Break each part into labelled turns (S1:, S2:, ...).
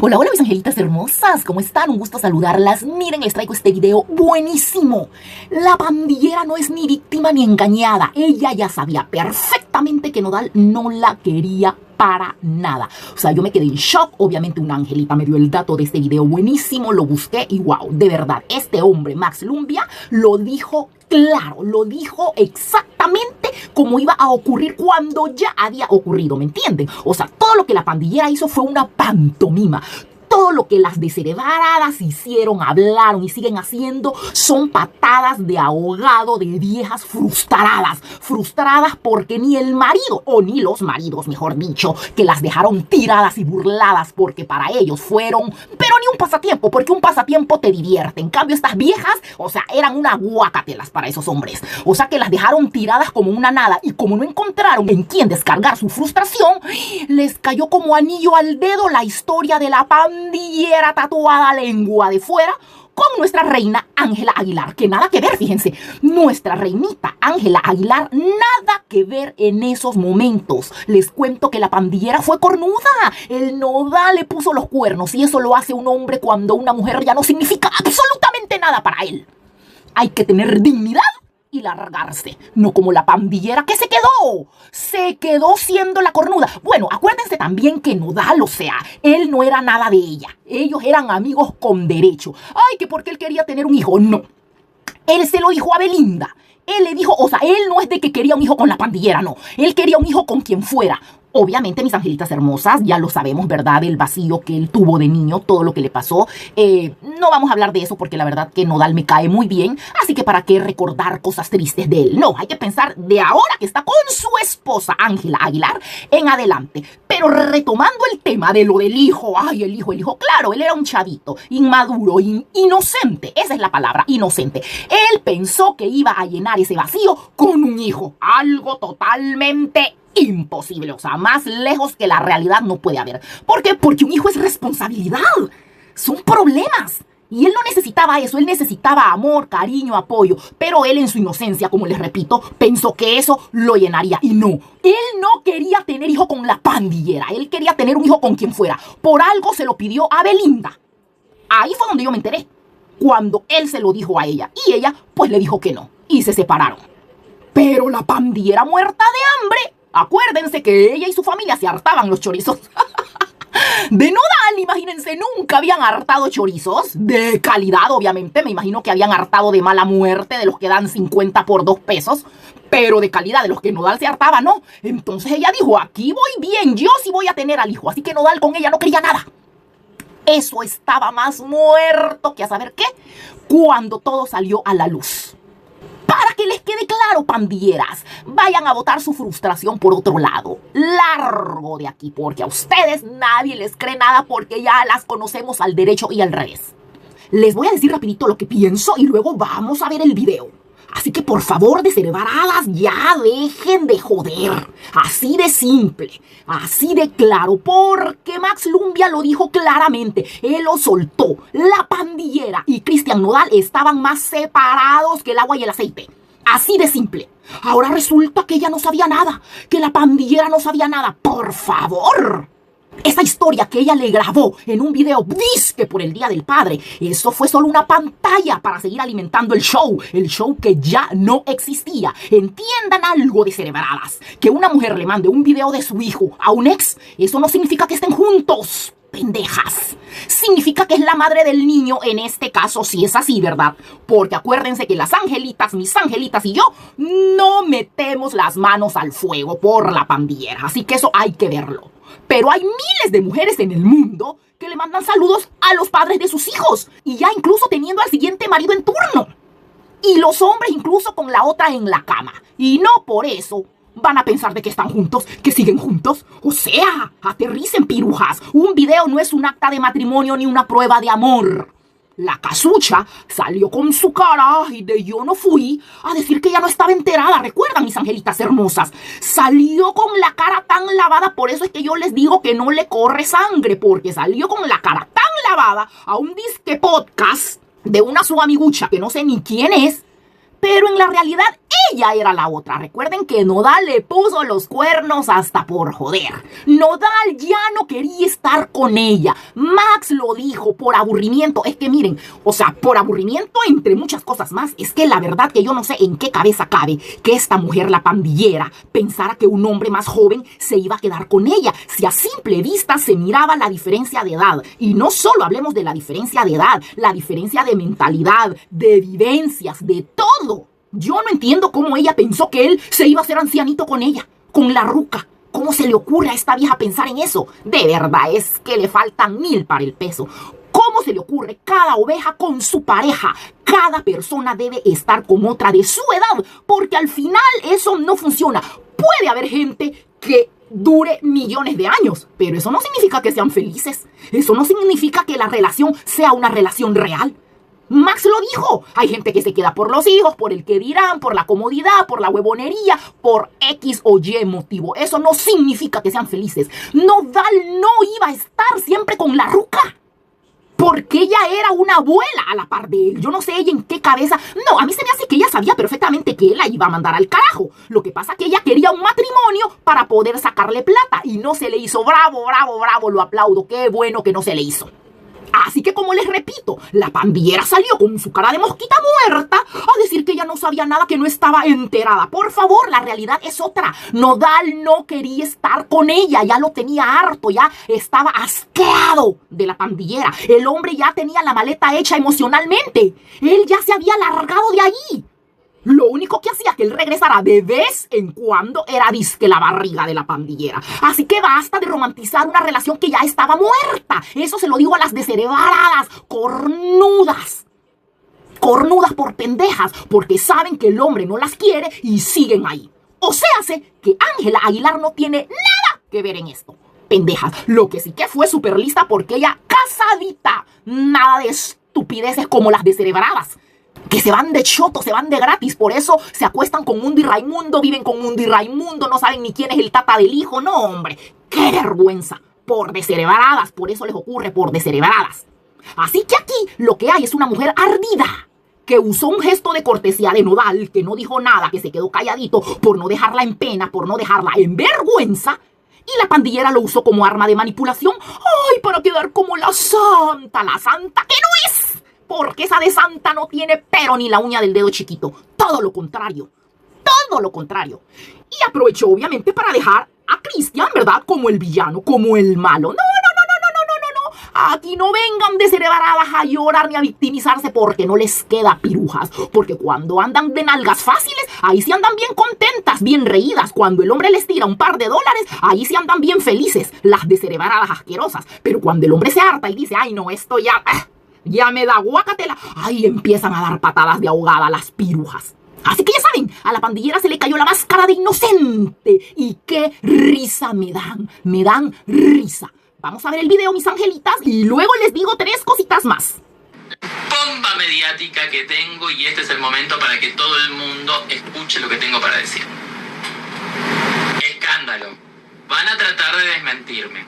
S1: Hola, hola mis angelitas hermosas, ¿cómo están? Un gusto saludarlas. Miren, les traigo este video buenísimo. La pandillera no es ni víctima ni engañada. Ella ya sabía perfectamente que Nodal no la quería para nada. O sea, yo me quedé en shock. Obviamente una angelita me dio el dato de este video buenísimo, lo busqué y wow, de verdad, este hombre, Max Lumbia, lo dijo claro, lo dijo exactamente como iba a ocurrir cuando ya había ocurrido, ¿me entienden? O sea, todo lo que la pandillera hizo fue una pantomima. Todo lo que las descerebradas hicieron, hablaron y siguen haciendo son patadas de ahogado de viejas frustradas. Frustradas porque ni el marido, o ni los maridos, mejor dicho, que las dejaron tiradas y burladas porque para ellos fueron, pero ni un pasatiempo, porque un pasatiempo te divierte. En cambio, estas viejas, o sea, eran una guacatelas para esos hombres. O sea, que las dejaron tiradas como una nada y como no encontraron en quién descargar su frustración, les cayó como anillo al dedo la historia de la pandillera tatuada lengua de fuera con nuestra reina Ángela Aguilar, que nada que ver, fíjense, nuestra reinita Ángela Aguilar, nada que ver en esos momentos. Les cuento que la pandillera fue cornuda, el Nodal le puso los cuernos y eso lo hace un hombre cuando una mujer ya no significa absolutamente nada para él. Hay que tener dignidad y largarse, no como la pandillera que se quedó siendo la cornuda. Bueno, acuérdense también que Nodal, o sea, él no era nada de ella, ellos eran amigos con derecho. Ay, que porque él quería tener un hijo, no, él se lo dijo a Belinda. Él le dijo, o sea, él no es de que quería un hijo con la pandillera, no, él quería un hijo con quien fuera. Obviamente, mis angelitas hermosas, ya lo sabemos, ¿verdad? El vacío que él tuvo de niño, todo lo que le pasó. No vamos a hablar de eso porque la verdad que Nodal me cae muy bien. Así que para qué recordar cosas tristes de él. No, hay que pensar de ahora que está con su esposa, Ángela Aguilar, en adelante. Pero retomando el tema de lo del hijo. Ay, el hijo, claro, él era un chavito, inmaduro, inocente. Esa es la palabra, inocente. Él pensó que iba a llenar ese vacío con un hijo. Algo totalmente imposible, o sea, más lejos que la realidad no puede haber. ¿Por qué? Porque un hijo es responsabilidad, son problemas. Y él no necesitaba eso, él necesitaba amor, cariño, apoyo. Pero él en su inocencia, como les repito, pensó que eso lo llenaría. Y no, él no quería tener hijo con la pandillera, él quería tener un hijo con quien fuera. Por algo se lo pidió a Belinda. Ahí fue donde yo me enteré, cuando él se lo dijo a ella. Y ella pues le dijo que no, y se separaron. Pero la pandillera muerta de hambre, acuérdense que ella y su familia se hartaban los chorizos de Nodal, imagínense, nunca habían hartado chorizos de calidad, obviamente, me imagino que habían hartado de mala muerte, de los que dan 50 por 2 pesos, pero de calidad, de los que Nodal se hartaba, no. Entonces ella dijo, aquí voy bien, yo sí voy a tener al hijo, así que Nodal con ella no quería nada. Eso estaba más muerto que a saber qué, cuando todo salió a la luz. Para que les quede claro, pandilleras, vayan a botar su frustración por otro lado. Largo de aquí, porque a ustedes nadie les cree nada porque ya las conocemos al derecho y al revés. Les voy a decir rapidito lo que pienso y luego vamos a ver el video. Así que por favor, descerebradas, ya dejen de joder. Así de simple, así de claro, porque Max Lumbia lo dijo claramente. Él lo soltó. La pandillera y Cristian Nodal estaban más separados que el agua y el aceite. Así de simple. Ahora resulta que ella no sabía nada, que la pandillera no sabía nada. Por favor. Esa historia que ella le grabó en un video disque por el Día del Padre, eso fue solo una pantalla para seguir alimentando el show que ya no existía. Entiendan algo, descerebradas, que una mujer le mande un video de su hijo a un ex, eso no significa que estén juntos, pendejas. Significa que es la madre del niño, en este caso sí es así, ¿verdad? Porque acuérdense que las angelitas, mis angelitas y yo, no metemos las manos al fuego por la pandillera, así que eso hay que verlo. Pero hay miles de mujeres en el mundo que le mandan saludos a los padres de sus hijos y ya incluso teniendo al siguiente marido en turno. Y los hombres incluso con la otra en la cama. Y no por eso van a pensar de que están juntos, que siguen juntos. O sea, aterricen, pirujas. Un video no es un acta de matrimonio ni una prueba de amor. La casucha salió con su cara y de yo no fui a decir que ella no estaba enterada. ¿Recuerdan, mis angelitas hermosas? Salió con la cara tan lavada, por eso es que yo les digo que no le corre sangre, porque salió con la cara tan lavada a un disque podcast de una su amigucha que no sé ni quién es, pero en la realidad Ella era la otra. Recuerden que Nodal le puso los cuernos hasta por joder. Nodal ya no quería estar con ella. Max lo dijo por aburrimiento. Es que miren, o sea, por aburrimiento entre muchas cosas más. Es que la verdad que yo no sé en qué cabeza cabe que esta mujer, la pandillera, pensara que un hombre más joven se iba a quedar con ella. Si a simple vista se miraba la diferencia de edad. Y no solo hablemos de la diferencia de edad, la diferencia de mentalidad, de vivencias, de todo. Yo no entiendo cómo ella pensó que él se iba a hacer ancianito con ella, con la ruca. ¿Cómo se le ocurre a esta vieja pensar en eso? De verdad, es que le faltan 1000 para el peso. ¿Cómo se le ocurre? Cada oveja con su pareja. Cada persona debe estar con otra de su edad, porque al final eso no funciona. Puede haber gente que dure millones de años, pero eso no significa que sean felices. Eso no significa que la relación sea una relación real. Max lo dijo, hay gente que se queda por los hijos, por el que dirán, por la comodidad, por la huevonería, por X o Y motivo. Eso no significa que sean felices. Nodal no iba a estar siempre con la ruca, porque ella era una abuela a la par de él. Yo no sé ella en qué cabeza. No, a mí se me hace que ella sabía perfectamente que él la iba a mandar al carajo. Lo que pasa es que ella quería un matrimonio para poder sacarle plata y no se le hizo. Bravo, bravo, bravo, lo aplaudo. Qué bueno que no se le hizo. Así que, como les repito, la pandillera salió con su cara de mosquita muerta a decir que ella no sabía nada, que no estaba enterada. Por favor, la realidad es otra. Nodal no quería estar con ella, ya lo tenía harto, ya estaba asqueado de la pandillera. El hombre ya tenía la maleta hecha emocionalmente. Él ya se había largado de allí. Lo único que hacía que él regresara de vez en cuando era disque la barriga de la pandillera. Así que basta de romantizar una relación que ya estaba muerta. Eso se lo digo a las descerebradas, cornudas. Cornudas por pendejas, porque saben que el hombre no las quiere y siguen ahí. O sea, hace que Ángela Aguilar no tiene nada que ver en esto. Pendejas. Lo que sí que fue súper lista porque ella casadita. Nada de estupideces como las descerebradas, que se van de choto, se van de gratis, por eso se acuestan con Mundo y Raimundo, viven con Mundo y Raimundo, no saben ni quién es el tata del hijo. No, hombre, qué vergüenza, por descerebradas, por eso les ocurre, por descerebradas. Así que aquí lo que hay es una mujer ardida, que usó un gesto de cortesía de Nodal, que no dijo nada, que se quedó calladito por no dejarla en pena, por no dejarla en vergüenza, y la pandillera lo usó como arma de manipulación, ¡ay!, para quedar como la santa que no es. Porque esa de santa no tiene pero ni la uña del dedo chiquito. Todo lo contrario. Todo lo contrario. Y aprovechó obviamente para dejar a Cristian, ¿verdad? Como el villano, como el malo. No, no, no, no, no, no, no, no. Aquí no vengan descerebradas a llorar ni a victimizarse porque no les queda pirujas. Porque cuando andan de nalgas fáciles, ahí sí andan bien contentas, bien reídas. Cuando el hombre les tira un par de dólares, ahí sí andan bien felices, las descerebradas asquerosas. Pero cuando el hombre se harta y dice, ay no, esto ya me da guacatela, ahí empiezan a dar patadas de ahogada las pirujas. Así que ya saben, a la pandillera se le cayó la máscara de inocente. Y qué risa me dan risa. Vamos a ver el video, mis angelitas, y luego les digo 3 cositas más.
S2: Bomba mediática que tengo, y este es el momento para que todo el mundo escuche lo que tengo para decir. Escándalo. Van a tratar de desmentirme,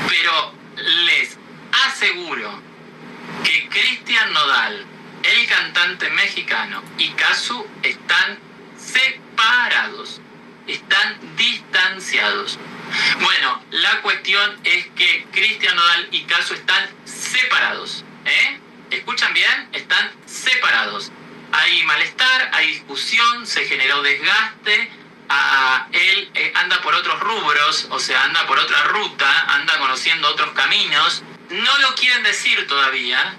S2: pero les aseguro que Cristian Nodal, el cantante mexicano, y Casu están separados, están distanciados. Bueno, la cuestión es que Cristian Nodal y Casu están separados, ¿Escuchan bien? Están separados. Hay malestar, hay discusión, se generó desgaste. Él anda por otros rubros, o sea, anda por otra ruta, anda conociendo otros caminos. No lo quieren decir todavía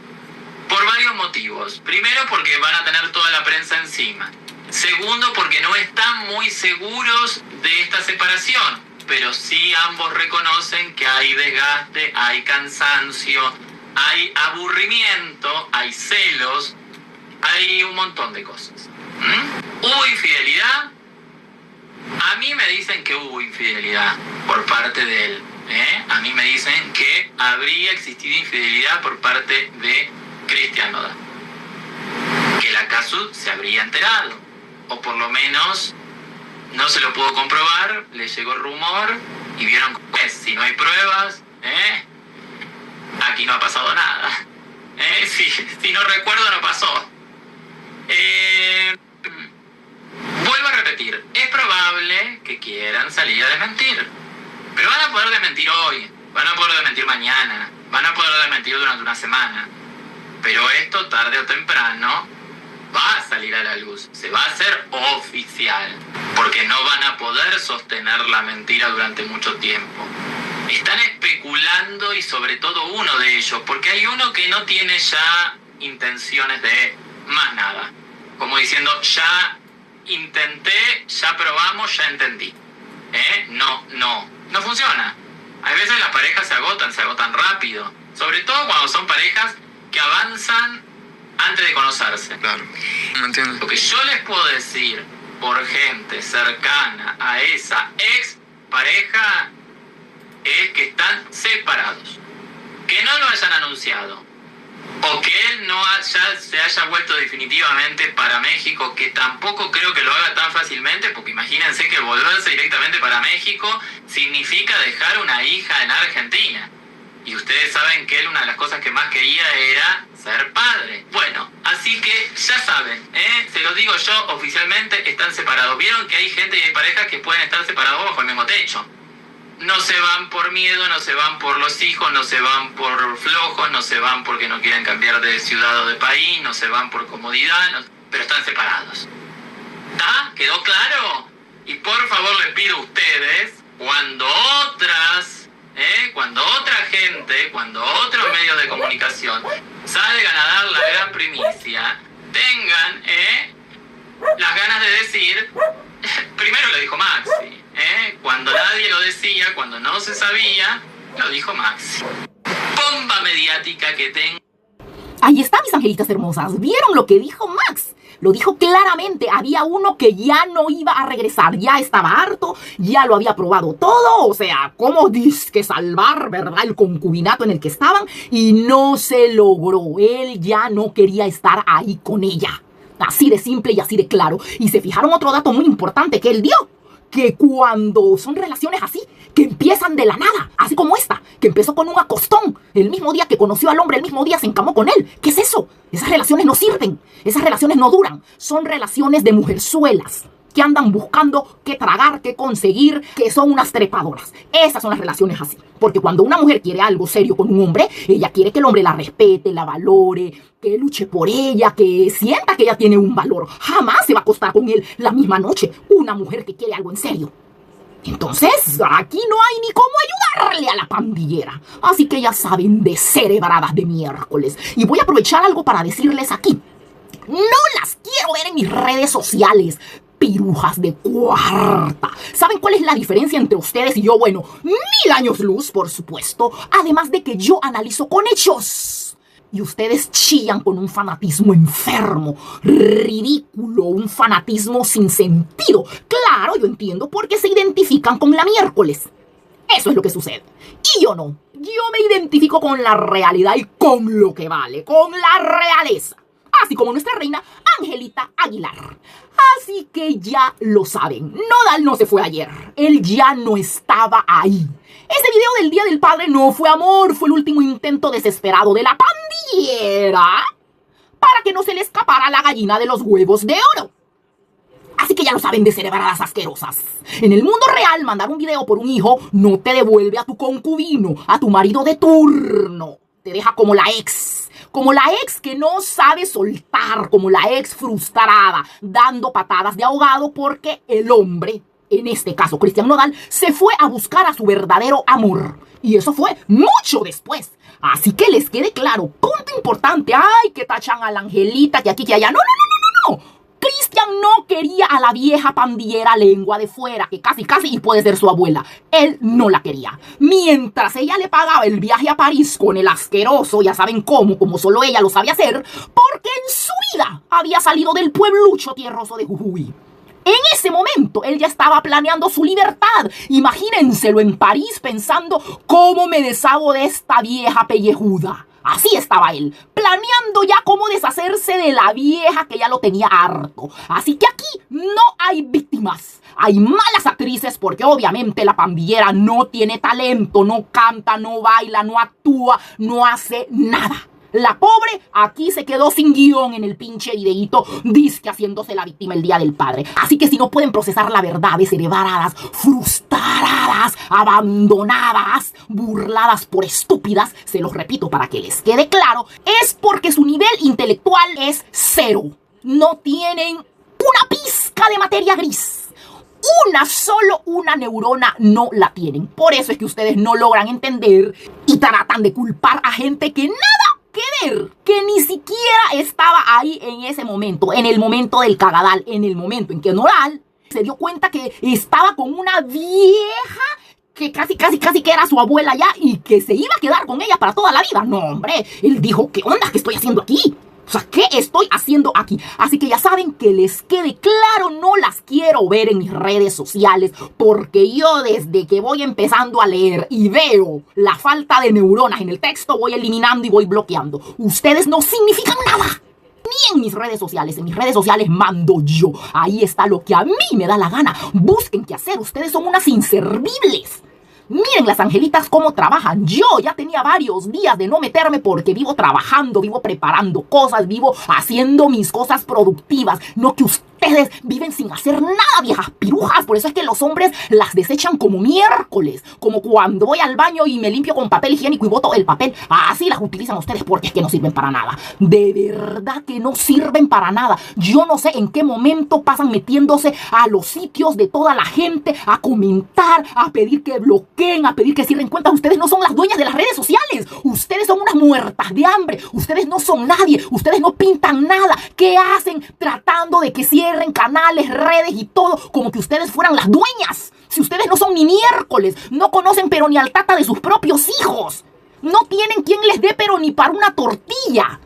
S2: por varios motivos. Primero, porque van a tener toda la prensa encima. Segundo, porque no están muy seguros de esta separación. Pero sí ambos reconocen que hay desgaste, hay cansancio, hay aburrimiento, hay celos, hay un montón de cosas. ¿Hubo infidelidad? A mí me dicen que hubo infidelidad por parte de él. A mí me dicen que habría existido infidelidad por parte de Cristian Nodal. Que la Casu se habría enterado. O por lo menos no se lo pudo comprobar, le llegó el rumor y vieron que si no hay pruebas, aquí no ha pasado nada. Si no recuerdo, no pasó. razonable que quieran salir a desmentir. Pero van a poder desmentir hoy, van a poder desmentir mañana, van a poder desmentir durante una semana. Pero esto tarde o temprano va a salir a la luz, se va a hacer oficial, porque no van a poder sostener la mentira durante mucho tiempo. Están especulando, y sobre todo uno de ellos, porque hay uno que no tiene ya intenciones de más nada. Como diciendo, ya intenté, ya probamos, ya entendí. No funciona. A veces las parejas se agotan rápido. Sobre todo cuando son parejas que avanzan antes de conocerse.
S3: Claro, ¿me entiendes?
S2: Lo que yo les puedo decir por gente cercana a esa ex pareja es que están separados. Que no lo hayan anunciado. O que él se haya vuelto definitivamente para México, que tampoco creo que lo haga tan fácilmente, porque imagínense que volverse directamente para México significa dejar una hija en Argentina. Y ustedes saben que él una de las cosas que más quería era ser padre. Bueno, así que ya saben, se los digo yo, oficialmente están separados. Vieron que hay gente y hay parejas que pueden estar separados bajo el mismo techo. No se van por miedo, no se van por los hijos, no se van por flojos, no se van porque no quieren cambiar de ciudad o de país, no se van por comodidad, pero están separados. ¿Está? ¿Quedó claro? Y por favor les pido a ustedes, cuando otra gente, cuando otros medios de comunicación salgan a dar la gran primicia, tengan las ganas de decir, primero lo dijo Maxi, cuando nadie lo decía, cuando no se sabía, lo dijo Maxi. Bomba mediática que tenga.
S1: Ahí está, mis angelitas hermosas. ¿Vieron lo que dijo Max? Lo dijo claramente. Había uno que ya no iba a regresar. Ya estaba harto. Ya lo había probado todo. O sea, ¿cómo que salvar, verdad? El concubinato en el que estaban. Y no se logró. Él ya no quería estar ahí con ella. Así de simple y así de claro. Y se fijaron otro dato muy importante que él dio. Que cuando son relaciones así, que empiezan de la nada, así como esta, que empezó con un acostón, el mismo día que conoció al hombre, el mismo día se encamó con él. ¿Qué es eso? Esas relaciones no sirven, esas relaciones no duran, son relaciones de mujerzuelas que andan buscando qué tragar, qué conseguir, que son unas trepadoras. Esas son las relaciones así. Porque cuando una mujer quiere algo serio con un hombre, ella quiere que el hombre la respete, la valore, que luche por ella, que sienta que ella tiene un valor. Jamás se va a acostar con él la misma noche una mujer que quiere algo en serio. Entonces, aquí no hay ni cómo ayudarle a la pandillera. Así que ya saben, descerebradas de miércoles. Y voy a aprovechar algo para decirles aquí. No las quiero ver en mis redes sociales. Pirujas de cuarta. ¿Saben cuál es la diferencia entre ustedes y yo? Bueno, 1000 años luz, por supuesto. Además de que yo analizo con hechos. Y ustedes chillan con un fanatismo enfermo, ridículo, un fanatismo sin sentido. Claro, yo entiendo por qué se identifican con la miércoles. Eso es lo que sucede. Y yo no. Yo me identifico con la realidad y con lo que vale, con la realeza. Así como nuestra reina Angelita Aguilar. Así que ya lo saben. Nodal no se fue ayer. Él ya no estaba ahí. Ese video del Día del Padre no fue amor. Fue el último intento desesperado de la pandillera para que no se le escapara la gallina de los huevos de oro. Así que ya lo saben, descerebradas asquerosas. En el mundo real, mandar un video por un hijo no te devuelve a tu concubino, a tu marido de turno. Te deja como la ex. Como la ex que no sabe soltar, como la ex frustrada, dando patadas de ahogado porque el hombre, en este caso Cristian Nodal, se fue a buscar a su verdadero amor. Y eso fue mucho después. Así que les quede claro, punto importante, ay, que tachan a la Angelita, que aquí, que allá. No. Cristian no quería a la vieja pandillera lengua de fuera, que casi y puede ser su abuela. Él no la quería. Mientras ella le pagaba el viaje a París con el asqueroso, ya saben cómo, como solo ella lo sabe hacer, porque en su vida había salido del pueblucho tierroso de Jujuy. En ese momento, él ya estaba planeando su libertad. Imagínenselo en París pensando cómo me deshago de esta vieja pellejuda. Así estaba él, planeando ya cómo deshacerse de la vieja que ya lo tenía harto. Así que aquí no hay víctimas, hay malas actrices porque obviamente la pandillera no tiene talento, no canta, no baila, no actúa, no hace nada. La pobre aquí se quedó sin guión en el pinche videíto, disque haciéndose la víctima el Día del Padre. Así que si no pueden procesar la verdad, descerebradas, frustradas, abandonadas, burladas por estúpidas, se los repito para que les quede claro, es porque su nivel intelectual es cero. No tienen una pizca de materia gris. Solo una neurona no la tienen. Por eso es que ustedes no logran entender y tratan de culpar a gente que nada que ver, que ni siquiera estaba ahí en ese momento, en el momento del cagadal, en el momento en que Nodal se dio cuenta que estaba con una vieja que casi que era su abuela ya y que se iba a quedar con ella para toda la vida. No, hombre, él dijo, ¿qué onda? ¿Qué estoy haciendo aquí? O sea, ¿qué estoy haciendo aquí? Así que ya saben, que les quede claro, no las quiero ver en mis redes sociales, porque yo desde que voy empezando a leer y veo la falta de neuronas en el texto, voy eliminando y voy bloqueando. Ustedes no significan nada. Ni en mis redes sociales. En mis redes sociales mando yo. Ahí está lo que a mí me da la gana. Busquen qué hacer. Ustedes son unas inservibles. Miren las angelitas cómo trabajan. Yo ya tenía varios días de no meterme porque vivo trabajando, vivo preparando cosas, vivo haciendo mis cosas productivas. No que ustedes viven sin hacer nada, viejas pirujas. Por eso es que los hombres las desechan como miércoles. Como cuando voy al baño y me limpio con papel higiénico y boto el papel. Así las utilizan ustedes porque es que no sirven para nada. De verdad que no sirven para nada. Yo no sé en qué momento pasan metiéndose a los sitios de toda la gente a comentar, a pedir que bloqueen, a pedir que cierren cuentas. Ustedes no son las dueñas de las redes sociales. Ustedes son unas muertas de hambre. Ustedes no son nadie. Ustedes no pintan nada. ¿Qué hacen tratando de que cierren canales, redes y todo como que ustedes fueran las dueñas? Si ustedes no son ni miércoles, no conocen pero ni al tata de sus propios hijos. No tienen quien les dé pero ni para una tortilla.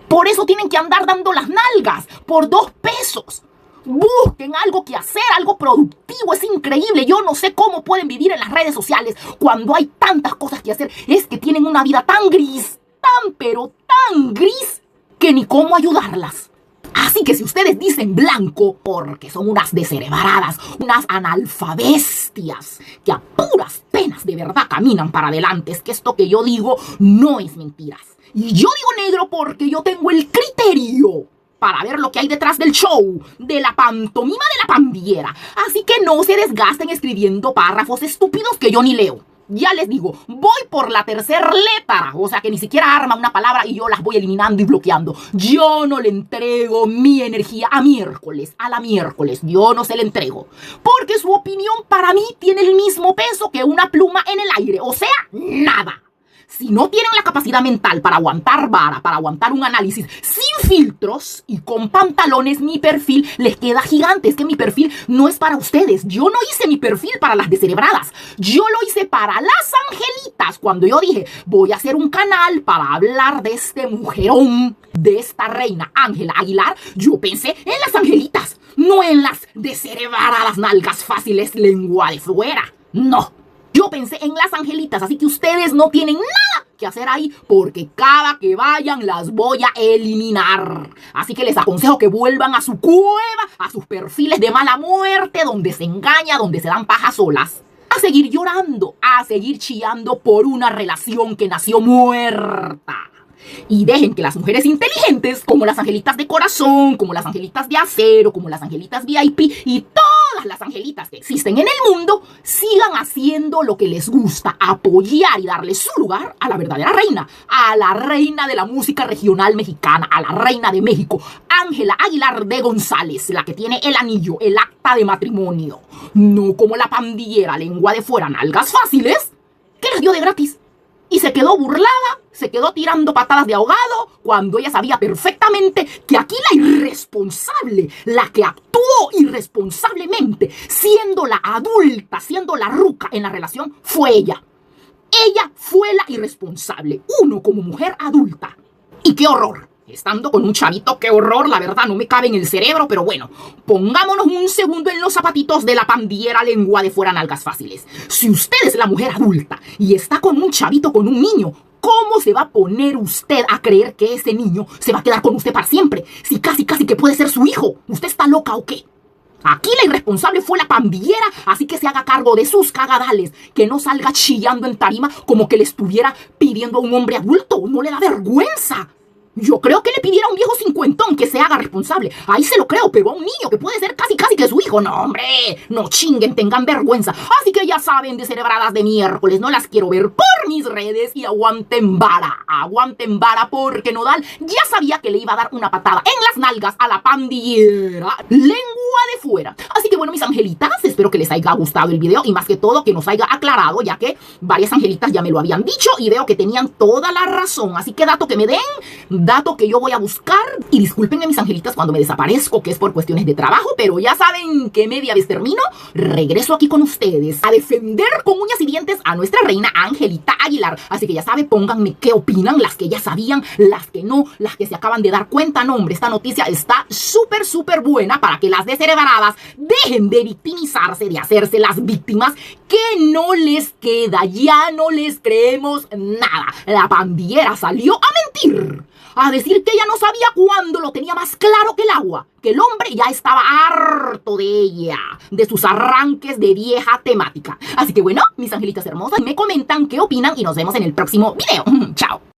S1: Por eso tienen que andar dando las nalgas por 2 pesos. Busquen algo que hacer, algo productivo. Es increíble. Yo no sé cómo pueden vivir en las redes sociales cuando hay tantas cosas que hacer. Es que tienen una vida tan gris, tan pero tan gris, que ni cómo ayudarlas. Así que si ustedes dicen blanco, porque son unas descerebradas, unas analfabestias, que a puras penas de verdad caminan para adelante, es que esto que yo digo no es mentiras. Y yo digo negro porque yo tengo el criterio para ver lo que hay detrás del show, de la pantomima de la pandillera. Así que no se desgasten escribiendo párrafos estúpidos que yo ni leo. Ya les digo, voy por la 3ª letra, o sea que ni siquiera arma una palabra y yo las voy eliminando y bloqueando. Yo no le entrego mi energía a la miércoles, yo no se la entrego. Porque su opinión para mí tiene el mismo peso que una pluma en el aire, o sea, nada. Si no tienen la capacidad mental para aguantar vara, para aguantar un análisis sin filtros y con pantalones, mi perfil les queda gigante. Es que mi perfil no es para ustedes. Yo no hice mi perfil para las descerebradas. Yo lo hice para las angelitas. Cuando yo dije, voy a hacer un canal para hablar de este mujerón, de esta reina Ángela Aguilar, yo pensé en las angelitas, no en las descerebradas nalgas fáciles, lengua de fuera. No. Yo pensé en las angelitas, así que ustedes no tienen nada que hacer ahí porque cada que vayan las voy a eliminar. Así que les aconsejo que vuelvan a su cueva, a sus perfiles de mala muerte, donde se engaña, donde se dan pajas solas. A seguir llorando, a seguir chillando por una relación que nació muerta. Y dejen que las mujeres inteligentes, como las angelitas de corazón, como las angelitas de acero, como las angelitas VIP y todas las angelitas que existen en el mundo, sigan haciendo lo que les gusta, apoyar y darle su lugar a la verdadera reina, a la reina de la música regional mexicana, a la reina de México, Ángela Aguilar de González, la que tiene el anillo, el acta de matrimonio. No como la pandillera, lengua de fuera, nalgas fáciles, que les dio de gratis. Y se quedó burlada, se quedó tirando patadas de ahogado, cuando ella sabía perfectamente que aquí la irresponsable, la que actuó irresponsablemente, siendo la adulta, siendo la ruca en la relación, fue ella. Ella fue la irresponsable, uno como mujer adulta. Y qué horror. Estando con un chavito, qué horror, la verdad no me cabe en el cerebro, pero bueno, pongámonos un segundo en los zapatitos de la pandillera lengua de fuera nalgas fáciles. Si usted es la mujer adulta y está con un chavito, con un niño, ¿cómo se va a poner usted a creer que ese niño se va a quedar con usted para siempre? Si casi que puede ser su hijo. ¿Usted está loca o qué? Aquí la irresponsable fue la pandillera, así que se haga cargo de sus cagadales, que no salga chillando en tarima como que le estuviera pidiendo a un hombre adulto. No le da vergüenza. Yo creo que le pidiera a un viejo cincuentón que se haga responsable. Ahí se lo creo, pero a un niño que puede ser casi que su hijo. No, hombre, no chinguen, tengan vergüenza. Así que ya saben, descerebradas de miércoles, no las quiero ver por mis redes y aguanten vara porque Nodal ya sabía que le iba a dar una patada en las nalgas a la pandillera. Lengua de fuera. Así que bueno, mis angelitas, espero que les haya gustado el video y más que todo que nos haya aclarado, ya que varias angelitas ya me lo habían dicho y veo que tenían toda la razón. Así que dato que me den, dato que yo voy a buscar. Y discúlpenme, mis angelitas, cuando me desaparezco, que es por cuestiones de trabajo, pero ya saben que media vez termino, regreso aquí con ustedes a defender con uñas y dientes a nuestra reina Angelita Aguilar. Así que ya saben, pónganme qué opinan, las que ya sabían, las que no, las que se acaban de dar cuenta. No, hombre, esta noticia está súper buena para que las descerebradas dejen de victimizarse, de hacerse las víctimas, que no les queda, ya no les creemos nada. La pandillera salió a mentir, a decir que ella no sabía cuándo lo tenía más claro que el agua, que el hombre ya estaba harto de ella, de sus arranques de vieja temática. Así que bueno, mis angelitas hermosas, me comentan qué opinan y nos vemos en el próximo video. Chao.